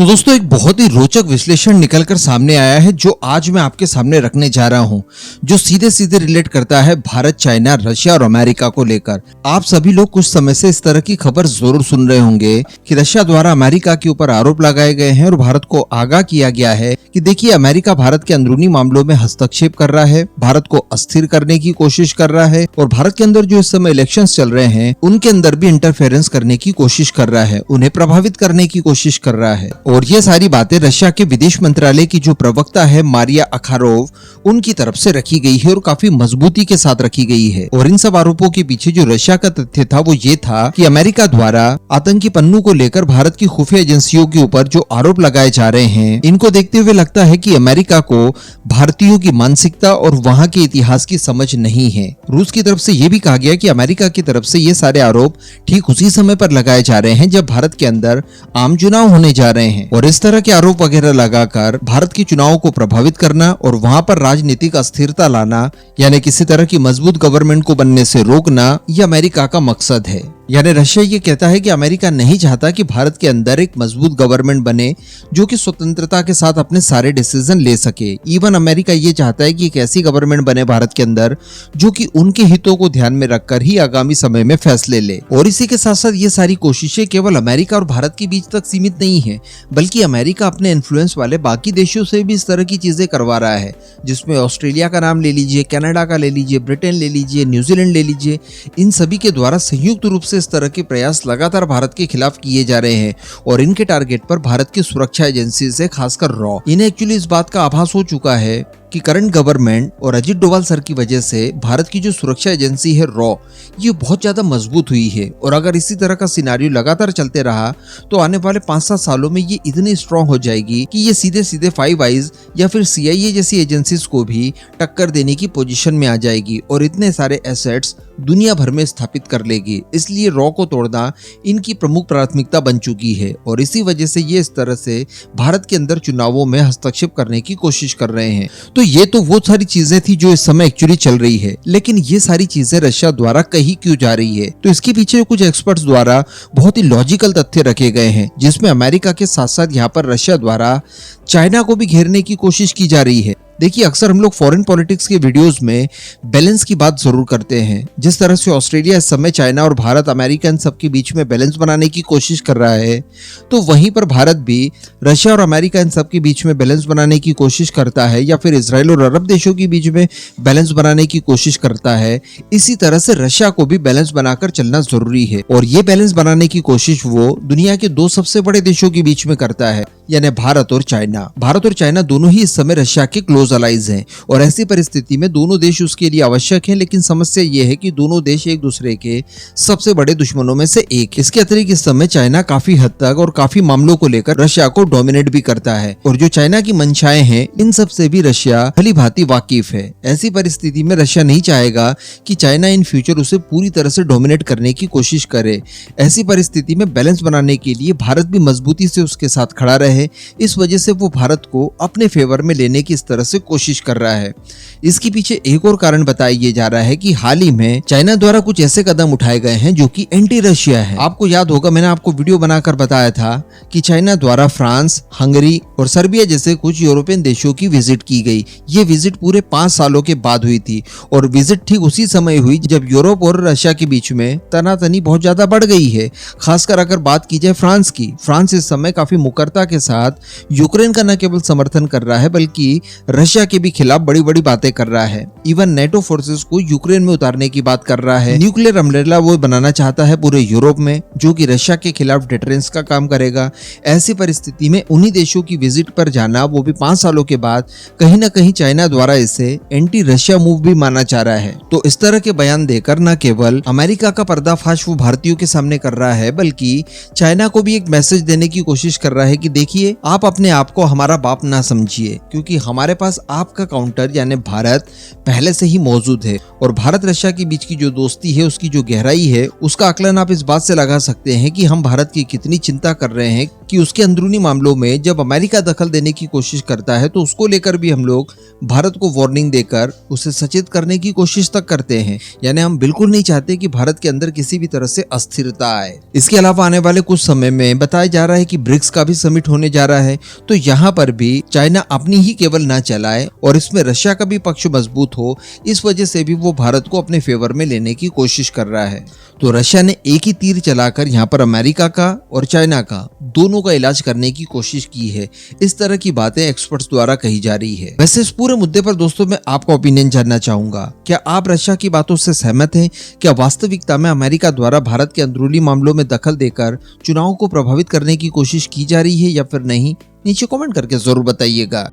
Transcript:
तो दोस्तों एक बहुत ही रोचक विश्लेषण निकलकर सामने आया है जो आज मैं आपके सामने रखने जा रहा हूं, जो सीधे सीधे रिलेट करता है भारत, चाइना, रशिया और अमेरिका को लेकर। आप सभी लोग कुछ समय से इस तरह की खबर जरूर सुन रहे होंगे कि रशिया द्वारा अमेरिका के ऊपर आरोप लगाए गए हैं और भारत को आगाह किया गया है कि देखिए अमेरिका भारत के अंदरूनी मामलों में हस्तक्षेप कर रहा है, भारत को अस्थिर करने की कोशिश कर रहा है और भारत के अंदर जो इस समय इलेक्शंस चल रहे हैं उनके अंदर भी इंटरफेरेंस करने की कोशिश कर रहा है, उन्हें प्रभावित करने की कोशिश कर रहा है। और ये सारी बातें रशिया के विदेश मंत्रालय की जो प्रवक्ता है मारिया अखारोव, उनकी तरफ से रखी गई है और काफी मजबूती के साथ रखी गई है। और इन सब आरोपों के पीछे जो रशिया का तथ्य था वो ये था कि अमेरिका द्वारा आतंकी पन्नू को लेकर भारत की खुफिया एजेंसियों के ऊपर जो आरोप लगाए जा रहे हैं, इनको देखते हुए लगता है कि अमेरिका को भारतीयों की मानसिकता और वहां के इतिहास की समझ नहीं है। रूस की तरफ से यह भी कहा गया कि अमेरिका की तरफ से ये सारे आरोप ठीक उसी समय पर लगाए जा रहे हैं जब भारत के अंदर आम चुनाव होने जा रहे हैं और इस तरह के आरोप वगैरह लगाकर भारत के चुनावों को प्रभावित करना और वहां पर राजनीतिक अस्थिरता लाना, यानी किसी तरह की मजबूत गवर्नमेंट को बनने से रोकना, यह अमेरिका का मकसद है। यानी रशिया ये कहता है कि अमेरिका नहीं चाहता कि भारत के अंदर एक मजबूत गवर्नमेंट बने जो कि स्वतंत्रता के साथ अपने सारे डिसीजन ले सके। इवन अमेरिका ये चाहता है कि एक ऐसी गवर्नमेंट बने भारत के अंदर जो कि उनके हितों को ध्यान में रखकर ही आगामी समय में फैसले ले। और इसी के साथ साथ ये सारी कोशिशें केवल अमेरिका और भारत के बीच तक सीमित नहीं है, बल्कि अमेरिका अपने इन्फ्लुएंस वाले बाकी देशों से भी इस तरह की चीजें करवा रहा है, जिसमें ऑस्ट्रेलिया का नाम ले लीजिए, कनाडा का ले लीजिए, ब्रिटेन ले लीजिए, न्यूजीलैंड ले लीजिए। इन सभी के द्वारा संयुक्त रूप से इस तरह के प्रयास लगातार भारत के खिलाफ किए जा रहे हैं और इनके टारगेट पर भारत की सुरक्षा एजेंसी से खासकर रॉ, इन्हें एक्चुअली इस बात का आभास हो चुका है कि करंट गवर्नमेंट और अजीत डोभाल सर की वजह से भारत की जो सुरक्षा एजेंसी है रॉ, ये बहुत ज्यादा मजबूत हुई है। और अगर इसी तरह का सिनारियो लगातार चलते रहा तो आने वाले 5-7 सालों में ये इतनी स्ट्रांग हो जाएगी कि ये सीधे सीधे फाइव आइज या फिर CIA जैसी एजेंसीज को भी टक्कर देने की पोजीशन में आ जाएगी और इतने सारे एसेट्स दुनिया भर में स्थापित कर लेगी। इसलिए रॉ को तोड़ना इनकी प्रमुख प्राथमिकता बन चुकी है और इसी वजह से ये इस तरह से भारत के अंदर चुनावों में हस्तक्षेप करने की कोशिश कर रहे हैं। तो ये तो वो सारी चीजें थी जो इस समय एक्चुअली चल रही है, लेकिन ये सारी चीजें रशिया द्वारा कही क्यों जा रही है? तो इसके पीछे कुछ एक्सपर्ट्स द्वारा बहुत ही लॉजिकल तथ्य रखे गए हैं, जिसमें अमेरिका के साथ साथ यहाँ पर रशिया द्वारा चाइना को भी घेरने की कोशिश की जा रही है। देखिए अक्सर हम लोग फॉरेन पॉलिटिक्स के वीडियोस में बैलेंस की बात जरूर करते हैं। जिस तरह से ऑस्ट्रेलिया इस समय चाइना और भारत, अमेरिका इन सबके बीच में बैलेंस बनाने की कोशिश कर रहा है, तो वहीं पर भारत भी रशिया और अमेरिका इन सबके बीच में बैलेंस बनाने की कोशिश करता है या फिर इजराइल और अरब देशों के बीच में बैलेंस बनाने की कोशिश करता है। इसी तरह से रशिया को भी बैलेंस बनाकर चलना जरूरी है और ये बैलेंस बनाने की कोशिश वो दुनिया के 2 सबसे बड़े देशों के बीच में करता है, यानी भारत और चाइना। भारत और चाइना दोनों ही इस समय रशिया के क्लोज अलाइज हैं और ऐसी परिस्थिति में दोनों देश उसके लिए आवश्यक हैं, लेकिन समस्या ये है कि दोनों देश एक दूसरे के सबसे बड़े दुश्मनों में से एक। इसके अतिरिक्त इस समय चाइना काफी हद तक और काफी मामलों को लेकर रशिया को डोमिनेट भी करता है और जो चाइना की मंशाएं हैं इन सब से भी रशिया भली भांति वाकिफ है। ऐसी परिस्थिति में रशिया नहीं चाहेगा कि चाइना इन फ्यूचर उसे पूरी तरह से डोमिनेट करने की कोशिश करे। ऐसी परिस्थिति में बैलेंस बनाने के लिए भारत भी मजबूती से उसके साथ खड़ा रहे, इस वजह से वो भारत को अपने फेवर में लेने की इस तरह से कोशिश कर रहा है। इसके पीछे एक और कारण बताया जा रहा है कि हाल ही में चाइना द्वारा कुछ ऐसे कदम उठाए गए हैं जो कि एंटी रशिया है। आपको याद होगा मैंने आपको वीडियो बनाकर बताया था कि चाइना द्वारा फ्रांस, हंगरी और सर्बिया जैसे कुछ यूरोपियन देशों की विजिट की गई। ये विजिट पूरे 5 सालों के बाद हुई थी और विजिट ठीक उसी समय हुई जब यूरोप और रशिया के बीच में तनातनी बहुत ज्यादा बढ़ गई है। खासकर अगर बात की जाए फ्रांस की, फ्रांस इस समय काफी मुकरता के साथ यूक्रेन का न केवल समर्थन कर रहा है बल्कि रशिया के भी खिलाफ बड़ी बड़ी बातें कर रहा है। इवन नेटो फोर्सेस को यूक्रेन में उतारने की बात कर रहा है। न्यूक्लियर अम्ब्रेला वो बनाना चाहता है पूरे यूरोप में, जो कि रशिया के खिलाफ डिटरेंस का काम करेगा। ऐसी परिस्थिति में उन्हीं देशों की विजिट पर जाना, वो भी 5 सालों के बाद, कहीं ना कहीं चाइना द्वारा इसे एंटी रशिया मूव भी माना जा रहा है। तो इस तरह के बयान देकर न केवल अमेरिका का पर्दाफाश वो भारतीयों के सामने कर रहा है, बल्कि चाइना को भी एक मैसेज देने की कोशिश कर रहा है कि देखिए आप अपने आप को हमारा बाप ना समझिए, क्योंकि हमारे पास पास आपका काउंटर यानी भारत पहले से ही मौजूद है और भारत रशिया के बीच की जो दोस्ती है उसकी जो गहराई है उसका आकलन आप इस बात से लगा सकते हैं कि हम भारत की कितनी चिंता कर रहे हैं कि उसके अंदरूनी मामलों में जब अमेरिका दखल देने की कोशिश करता है तो उसको लेकर भी हम लोग भारत को वार्निंग देकर उसे सचेत करने की कोशिश तक करते हैं। यानी हम बिल्कुल नहीं चाहते कि भारत के अंदर किसी भी तरह से अस्थिरता आए। इसके अलावा आने वाले कुछ समय में बताया जा रहा है कि ब्रिक्स का भी समिट होने जा रहा है, तो यहाँ पर भी चाइना अपनी ही केवल ना चलाए और इसमें रशिया का भी पक्ष मजबूत हो, इस वजह से भी वो भारत को अपने फेवर में लेने की कोशिश कर रहा है। तो रशिया ने एक ही तीर चलाकर यहाँ पर अमेरिका का और चाइना का दोनों का इलाज करने की कोशिश की है। इस तरह की बातें एक्सपर्ट्स द्वारा कही जा रही है। वैसे इस पूरे मुद्दे पर दोस्तों मैं आपका ओपिनियन जानना चाहूंगा। क्या आप रशिया की बातों से सहमत हैं? क्या वास्तविकता में अमेरिका द्वारा भारत के अंदरूनी मामलों में दखल देकर चुनाव को प्रभावित करने की कोशिश की जा रही है या फिर नहीं? नीचे कमेंट करके जरूर बताइएगा।